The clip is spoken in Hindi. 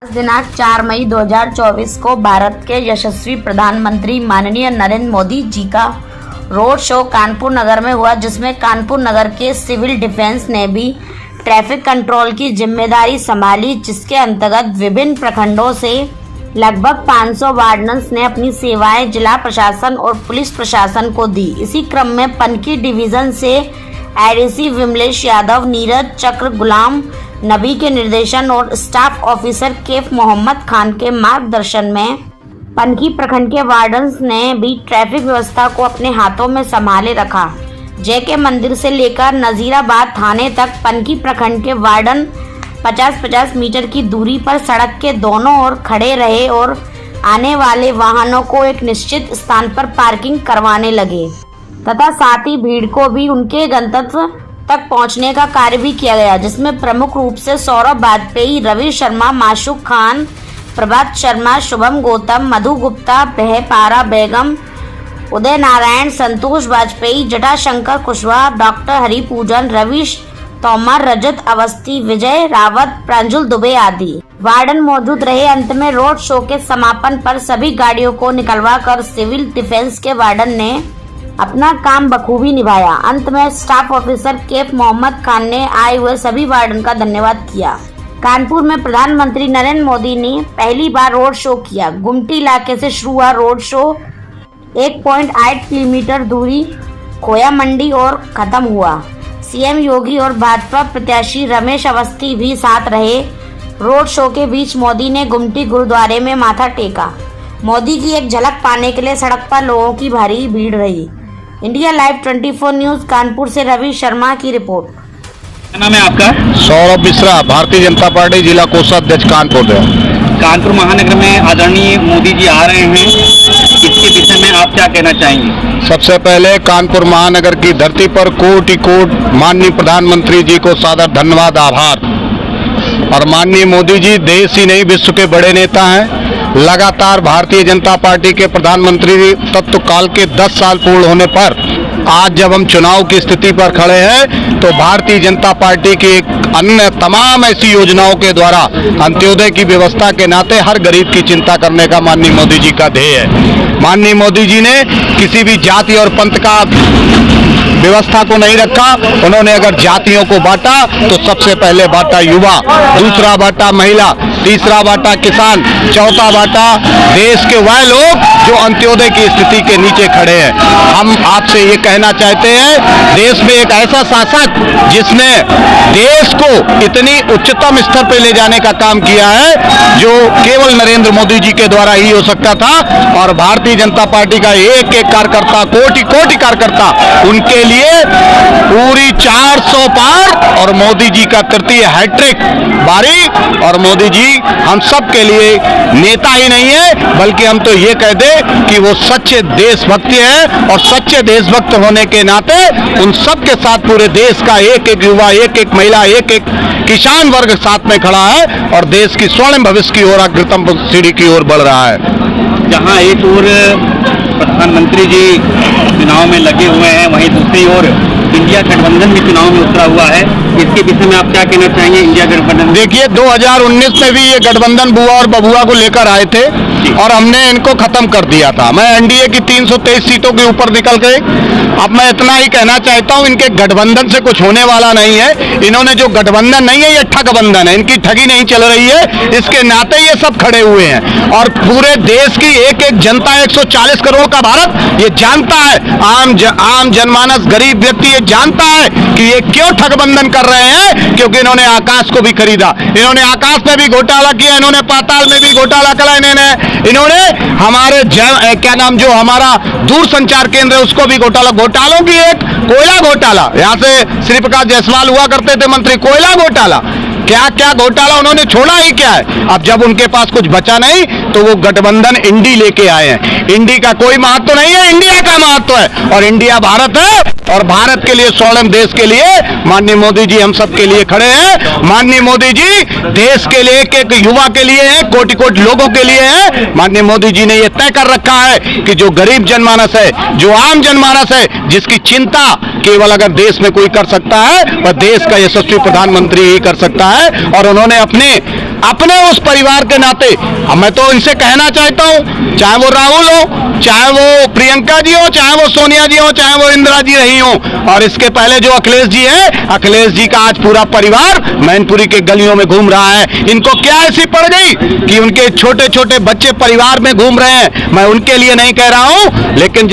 दिनांक 4 मई 2024 को भारत के यशस्वी प्रधानमंत्री माननीय नरेंद्र मोदी जी का रोड शो कानपुर नगर में हुआ, जिसमें कानपुर नगर के सिविल डिफेंस ने भी ट्रैफिक कंट्रोल की जिम्मेदारी संभाली, जिसके अंतर्गत विभिन्न प्रखंडों से लगभग 500 वार्डन्स ने अपनी सेवाएं जिला प्रशासन और पुलिस प्रशासन को दी। इसी क्रम में पनकी डिवीजन से एडीसी विमलेश यादव, नीरज चक्र, गुलाम नबी के निर्देशन और स्टाफ ऑफिसर कैफ मोहम्मद खान के मार्गदर्शन में पनकी प्रखंड के वार्डन्स ने भी ट्रैफिक व्यवस्था को अपने हाथों में संभाले रखा। जेके मंदिर से लेकर नजीराबाद थाने तक पनकी प्रखंड के वार्डन 50-50 मीटर की दूरी पर सड़क के दोनों ओर खड़े रहे और आने वाले वाहनों को एक निश्चित स्थान पर पार्किंग करवाने लगे तथा साथ ही भीड़ को भी उनके गंतव्य तक पहुंचने का कार्य भी किया गया, जिसमें प्रमुख रूप से सौरभ वाजपेयी, रवि शर्मा, माशूक खान, प्रभात शर्मा, शुभम गौतम, मधु गुप्ता, बहपारा बेगम, उदय नारायण, संतोष वाजपेयी, जटाशंकर कुशवाहा, डॉक्टर हरिपूजन, रवि तोमर, रजत अवस्थी, विजय रावत, प्रांजुल दुबे आदि वार्डन मौजूद रहे। अंत में रोड शो के समापन पर सभी गाड़ियों को निकलवा कर सिविल डिफेंस के वार्डन ने अपना काम बखूबी निभाया। अंत में स्टाफ ऑफिसर कैफ मोहम्मद खान ने आए हुए सभी वार्डन का धन्यवाद किया। कानपुर में प्रधानमंत्री नरेंद्र मोदी ने पहली बार रोड शो किया। गुमटी इलाके से शुरू हुआ रोड शो 1.8 किलोमीटर दूरी खोया मंडी और खत्म हुआ। सीएम योगी और भाजपा प्रत्याशी रमेश अवस्थी भी साथ रहे। रोड शो के बीच मोदी ने गुमटी गुरुद्वारे में माथा टेका। मोदी की एक झलक पाने के लिए सड़क पर लोगों की भारी भीड़ रही। इंडिया लाइव 24 न्यूज कानपुर से रवि शर्मा की रिपोर्ट। क्या नाम है आपका? सौरभ मिश्रा, भारतीय जनता पार्टी जिला कोषाध्यक्ष कानपुर। कानपुर महानगर में आदरणीय मोदी जी आ रहे हैं, इसके विषय में आप क्या कहना चाहेंगे? सबसे पहले कानपुर महानगर की धरती पर कोटि कोटि माननीय प्रधानमंत्री जी को सादर धन्यवाद, आभार। और माननीय मोदी जी देश ही नहीं विश्व के बड़े नेता हैं। लगातार भारतीय जनता पार्टी के प्रधानमंत्री तत्व काल के 10 साल पूर्ण होने पर आज जब हम चुनाव की स्थिति पर खड़े हैं तो भारतीय जनता पार्टी की अन्य तमाम ऐसी योजनाओं के द्वारा अंत्योदय की व्यवस्था के नाते हर गरीब की चिंता करने का माननीय मोदी जी का ध्येय है। माननीय मोदी जी ने किसी भी जाति और पंथ का व्यवस्था को नहीं रखा। उन्होंने अगर जातियों को बांटा तो सबसे पहले बांटा युवा, दूसरा बांटा महिला, तीसरा बांटा किसान, चौथा बांटा देश के वह लोग जो अंत्योदय की स्थिति के नीचे खड़े हैं। हम आपसे ये कहना चाहते हैं, देश में एक ऐसा शासक जिसने देश को इतनी उच्चतम स्तर पर ले जाने का काम किया है जो केवल नरेंद्र मोदी जी के द्वारा ही हो सकता था। और भारतीय जनता पार्टी का एक एक कार्यकर्ता, कोटि कोटि कार्यकर्ता, उनके लिए पूरी 400 पार और मोदी जी का तृतीय हैट्रिक बारी। और मोदी जी हम सब के लिए नेता ही नहीं है, बल्कि हम तो ये कह दें कि वो सच्चे देशभक्त हैं। और सच्चे देशभक्त होने के नाते उन सब के साथ पूरे देश का एक एक युवा, एक एक महिला, एक एक किसान वर्ग साथ में खड़ा है और देश की स्वर्णिम भविष्य की ओर, अग्रतम सीढ़ी की ओर बढ़ रहा है। जहां एक ओर प्रधानमंत्री जी चुनाव में लगे हुए हैं, वहीं दूसरी ओर इंडिया गठबंधन भी चुनाव में उतरा हुआ है। इसके विषय में आप क्या कहना चाहेंगे? इंडिया गठबंधन देखिए, 2019 में भी ये गठबंधन बुआ और बबुआ को लेकर आए थे और हमने इनको खत्म कर दिया था। मैं एनडीए की 323 सीटों के ऊपर निकल गए। अब मैं इतना ही कहना चाहता हूं, इनके गठबंधन से कुछ होने वाला नहीं है। इन्होंने जो गठबंधन नहीं है, ये ठगबंधन है, इनकी ठगी नहीं चल रही है। इसके नाते ये सब खड़े हुए हैं और पूरे देश की एक एक जनता, 140 करोड़ का भारत ये जानता है, आम जनमानस, गरीब व्यक्ति ये जानता है कि ये क्यों ठगबंधन कर रहे हैं। क्योंकि इन्होंने आकाश को भी खरीदा, इन्होंने आकाश में भी घोटाला किया, इन्होंने पाताल में भी घोटाला करा, इन्होंने हमारे क्या नाम जो हमारा दूरसंचार केंद्र है उसको भी घोटालों की एक कोयला घोटाला, यहाँ से श्री प्रकाश जायसवाल हुआ करते थे मंत्री, कोयला घोटाला, क्या क्या घोटाला उन्होंने छोड़ा ही क्या है। अब जब उनके पास कुछ बचा नहीं तो वो गठबंधन इंडी लेके आए हैं। इंडी का कोई महत्व नहीं है, इंडिया का महत्व है और इंडिया भारत है। और भारत के लिए, स्वर्णिम देश के लिए माननीय मोदी जी हम सब के लिए खड़े हैं। माननीय मोदी जी देश के लिए, एक एक युवा के लिए है, कोटि कोटि लोगों के लिए है। माननीय मोदी जी ने यह तय कर रखा है कि जो गरीब जनमानस है, जो आम जनमानस है, जिसकी चिंता केवल अगर देश में कोई कर सकता है वह देश का यशस्वी प्रधानमंत्री ही कर सकता है। और उन्होंने अपने अपने उस परिवार के नाते अब मैं तो इनसे कहना चाहता हूं, चाहे वो राहुल हो, चाहे वो प्रियंका जी हो, चाहे वो सोनिया जी हो, चाहे वो इंदिरा जी रही हो, और इसके पहले जो अखिलेश जी है, अखिलेश जी का आज पूरा परिवार मैनपुरी के गलियों में घूम रहा है। इनको क्या ऐसी पड़ गई कि उनके छोटे छोटे बच्चे परिवार में घूम रहे हैं? मैं उनके लिए नहीं कह रहा हूं, लेकिन